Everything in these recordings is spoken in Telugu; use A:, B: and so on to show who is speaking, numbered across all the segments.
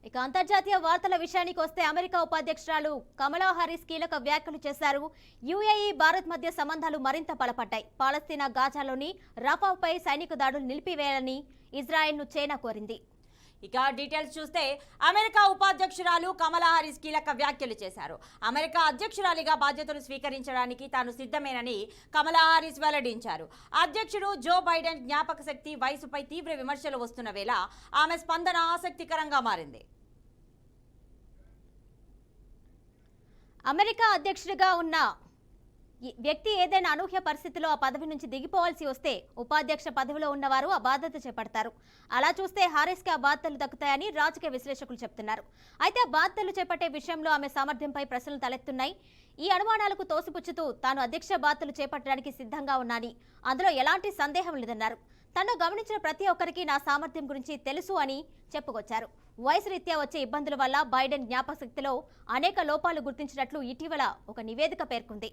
A: ఇక అంతర్జాతీయ వార్తల విషయానికి వస్తే అమెరికా ఉపాధ్యక్షురాలు కమలా హారిస్ కీలక వ్యాఖ్యలు చేశారు. యుఏఈ భారత్ మధ్య సంబంధాలు మరింత బలపడ్డాయి. పాలస్తీనా గాజాలోని రఫాపై సైనిక దాడులు నిలిపివేయాలని ఇజ్రాయెల్ను చైనా కోరింది.
B: ఇక డీటెయిల్స్ చూస్తే అమెరికా ఉపాధ్యక్షురాలు కమలా హారిస్ కీలక వ్యాఖ్యలు చేశారు. అమెరికా అధ్యక్షురాలిగా బాధ్యతలు స్వీకరించడానికి తాను సిద్ధమేనని కమలా హారిస్ వెల్లడించారు. అధ్యక్షుడు జో బైడెన్ జ్ఞాపక శక్తి వయసుపై తీవ్ర విమర్శలు వస్తున్న వేళ ఆమె స్పందన ఆసక్తికరంగా మారింది.
A: అమెరికా అధ్యక్షుడిగా ఉన్న వ్యక్తి ఏదైనా అనూహ్య పరిస్థితిలో ఆ పదవి నుంచి దిగిపోవాల్సి వస్తే ఉపాధ్యక్ష పదవిలో ఉన్నవారు ఆ బాధ్యత చేపడతారు. అలా చూస్తే హారిస్కి ఆ బాధ్యతలు దక్కుతాయని రాజకీయ విశ్లేషకులు చెప్తున్నారు. అయితే ఆ బాధ్యతలు చేపట్టే విషయంలో ఆమె సామర్థ్యంపై ప్రశ్నలు తలెత్తున్నాయి. ఈ అనుమానాలకు తోసిపుచ్చుతూ తాను అధ్యక్ష బాధ్యతలు చేపట్టడానికి సిద్ధంగా ఉన్నానని, అందులో ఎలాంటి సందేహం లేదన్నారు. తను గమనించిన ప్రతి ఒక్కరికి నా సామర్థ్యం గురించి తెలుసు అని చెప్పుకొచ్చారు. వయసు రీత్యా వచ్చే ఇబ్బందుల వల్ల బైడెన్ జ్ఞాపకశక్తిలో అనేక లోపాలు గుర్తించినట్లు ఇటీవల ఒక నివేదిక పేర్కొంది.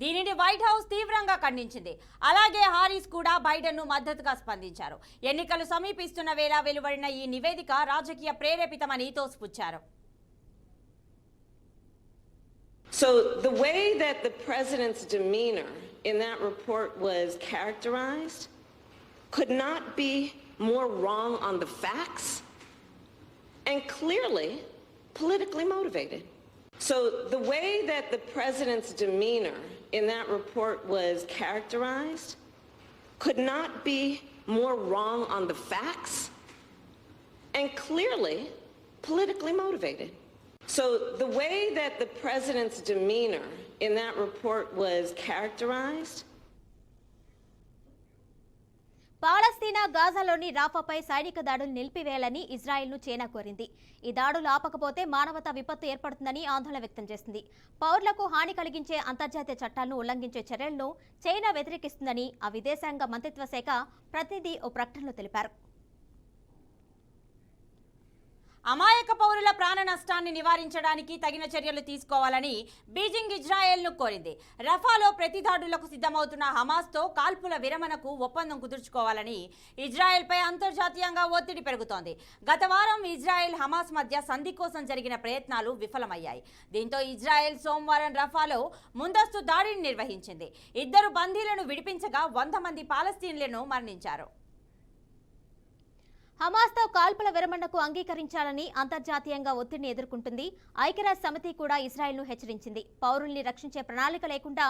B: దీనిని వైట్ హౌస్ తీవ్రంగా ఖండించింది. అలాగే హారిస్ కూడా బైడెన్ ను మద్దతుగా స్పందించారు. ఎన్నికలు సమీపిస్తున్న వేళ వెలువడిన ఈ నివేదిక రాజకీయ ప్రేరేపితమని తోసిపుచ్చారు.
C: So the way that the president's demeanor in that report was characterized could not be more wrong on the facts and clearly politically motivated. So the way that the president's demeanor in that report was characterized could not be more wrong on the facts and clearly politically motivated. So the way that the president's demeanor in that report was characterized.
A: పాలస్తీనా గాజాలోని రాఫాపై సైనిక దాడులు నిలిపివేయాలని ఇజ్రాయెల్ను చైనా కోరింది. ఈ దాడులు ఆపకపోతే మానవతా విపత్తు ఏర్పడుతుందని ఆందోళన వ్యక్తం చేసింది. పౌరులకు హాని కలిగించే అంతర్జాతీయ చట్టాలను ఉల్లంఘించే చర్యలను చైనా వ్యతిరేకిస్తుందని ఆ విదేశాంగ మంత్రిత్వ శాఖ ప్రతినిధి ఓ ప్రకటనలో తెలిపారు.
B: అమాయక పౌరుల ప్రాణ నష్టాన్ని నివారించడానికి తగిన చర్యలు తీసుకోవాలని బీజింగ్ ఇజ్రాయెల్ను కోరింది. రఫాలో ప్రతి దాడులకు సిద్ధమవుతున్న హమాస్తో కాల్పుల విరమణకు ఒప్పందం కుదుర్చుకోవాలని ఇజ్రాయెల్పై అంతర్జాతీయంగా ఒత్తిడి పెరుగుతోంది. గత వారం ఇజ్రాయెల్ హమాస్ మధ్య సంధి కోసం జరిగిన ప్రయత్నాలు విఫలమయ్యాయి. దీంతో ఇజ్రాయెల్ సోమవారం రఫాలో ముందస్తు దాడిని నిర్వహించింది. 2 బందీలను విడిపించగా 100 మంది పాలస్తీన్లను మరణించారు.
A: హమాస్తో కాల్పుల విరమణకు అంగీకరించాలని అంతర్జాతీయంగా ఒత్తిడిని ఎదుర్కొంటుంది. ఐక్యరాజ్య సమితి కూడా ఇజ్రాయెల్ను హెచ్చరించింది. పౌరుల్ని రక్షించే ప్రణాళిక లేకుండా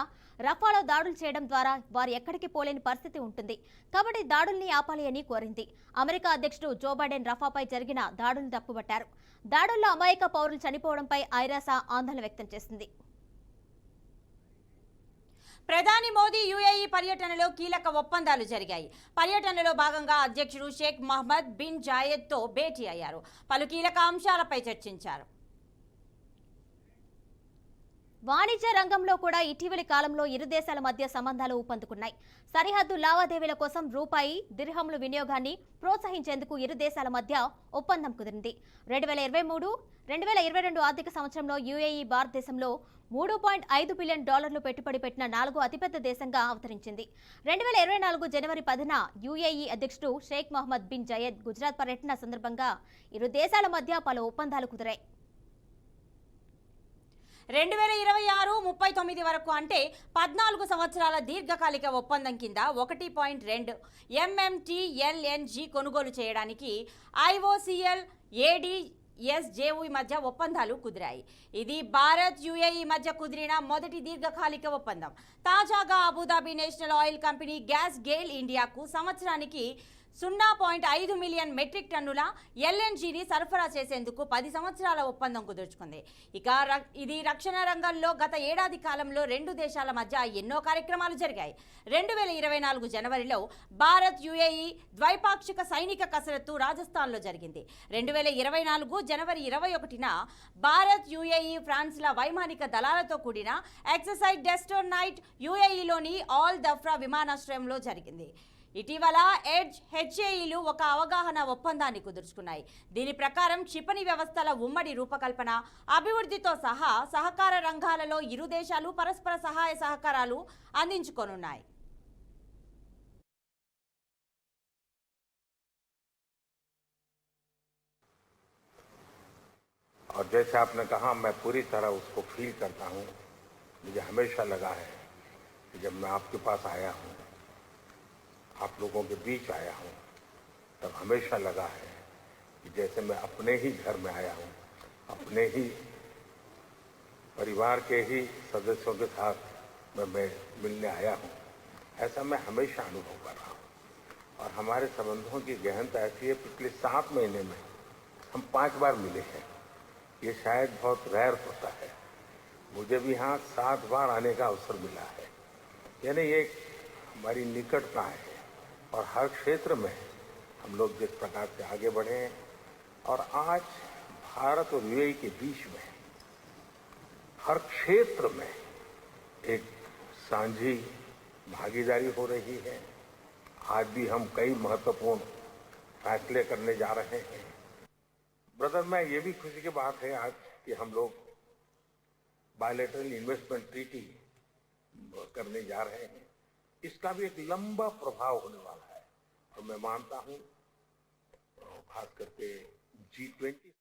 A: రఫాలో దాడులు చేయడం ద్వారా వారు ఎక్కడికి పోలేని పరిస్థితి ఉంటుంది. కాబట్టి దాడుల్ని ఆపాలి అని కోరింది. అమెరికా అధ్యక్షుడు జో బైడెన్ రఫాపై జరిగిన దాడులు తప్పుబట్టారు. దాడుల్లో అమాయక పౌరులు చనిపోవడంపై ఐరాస ఆందోళన వ్యక్తం చేసింది.
B: ప్రధాని మోదీ యుఏఈ పర్యటనలో కీలక ఒప్పందాలు జరిగాయి. పర్యటనలో భాగంగా అధ్యక్షుడు షేక్ మహమ్మద్ బిన్ జాయెద్తో భేటీ అయ్యారు. పలు కీలక అంశాలపై చర్చించారు.
A: వాణిజ్య రంగంలో కూడా ఇటీవలి కాలంలో ఇరు దేశాల మధ్య సంబంధాలు ఊపందుకున్నాయి. సరిహద్దు లావాదేవీల కోసం రూపాయి, దిర్హంల వినియోగాన్ని ప్రోత్సహించేందుకు ఇరు దేశాల మధ్య ఒప్పందం కుదిరింది. 2023-2022 ఆర్థిక సంవత్సరంలో యుఏఈ భారతదేశంలో $3.5 బిలియన్ పెట్టుబడి పెట్టిన 4వ అతిపెద్ద దేశంగా అవతరించింది. 2024 జనవరి 10న యుఏఈ అధ్యక్షుడు షేక్ మహమ్మద్ బిన్ జయద్ గుజరాత్ పర్యటన సందర్భంగా ఇరు దేశాల మధ్య పలు ఒప్పందాలు కుదిరాయి.
B: 2026-39 వరకు అంటే 14 సంవత్సరాల దీర్ఘకాలిక ఒప్పందం కింద 1.2 MMT LNG కొనుగోలు చేయడానికి IOCL ADS-JV మధ్య ఒప్పందాలు కుదిరాయి. ఇది భారత్ యుఏఈ మధ్య కుదిరిన మొదటి దీర్ఘకాలిక ఒప్పందం. తాజాగా Abu Dhabi national oil company gas GAIL ఇండియాకు సంవత్సరానికి 0.5 మిలియన్ మెట్రిక్ టన్నుల ఎల్ఎన్జీని సరఫరా చేసేందుకు 10 సంవత్సరాల ఒప్పందం కుదుర్చుకుంది. ఇది రక్షణ రంగంలో గత ఏడాది కాలంలో 2 దేశాల మధ్య ఎన్నో కార్యక్రమాలు జరిగాయి. 2024 జనవరిలో భారత్ యుఏఈ ద్వైపాక్షిక సైనిక కసరత్తు రాజస్థాన్లో జరిగింది. 2024 జనవరి 21న భారత్ యుఏఈ ఫ్రాన్స్ల వైమానిక దళాలతో కూడిన ఎక్సర్సైజ్ డెస్టర్ నైట్ యుఏఈలోని ఆల్ దఫ్రా విమానాశ్రయంలో జరిగింది. ఇటీవల హెచ్ఏఈలు ఒక అవగాహన ఒప్పందాన్ని కుదుర్చుకున్నాయి. దీని ప్రకారం క్షిపణి వ్యవస్థల ఉమ్మడి రూపకల్పన, అభివృద్ధితో సహా సహకార రంగాలలో ఇరు దేశాలు పరస్పర సహాయ సహకారాలు అందించుకోనున్నాయి.
D: और जैसे आपने कहा, मैं पूरी तरह उसको फील करता हूँ। मुझे हमेशा लगा है कि जब मैं आपके पास आया हूँ, आप लोगों के बीच आया हूँ, तब हमेशा लगा है कि जैसे मैं अपने ही घर में आया हूँ, अपने ही परिवार के ही सदस्यों के साथ मैं मिलने आया हूँ। ऐसा मैं हमेशा अनुभव कर रहा हूँ। और हमारे संबंधों की गहनता ऐसी है, पिछले 7 महीने में हम 5 बार मिले हैं। ये शायद बहुत रेयर होता है। मुझे भी यहाँ 7 बार आने का अवसर मिला है। यानी ये हमारी निकटता है। और हर क्षेत्र में हम लोग जिस प्रकार से आगे बढ़े हैं, और आज भारत और यूएई के बीच में हर क्षेत्र में एक साझी भागीदारी हो रही है। आज भी हम कई महत्वपूर्ण फैसले करने जा रहे हैं। ब्रदर, मैं ये भी खुशी की बात है आज कि हम लोग बायलैटरल इन्वेस्टमेंट ट्रीटी करने जा रहे हैं। इसका भी एक लंबा प्रभाव होने वाला है। और मैं मानता हूं, खास करके G20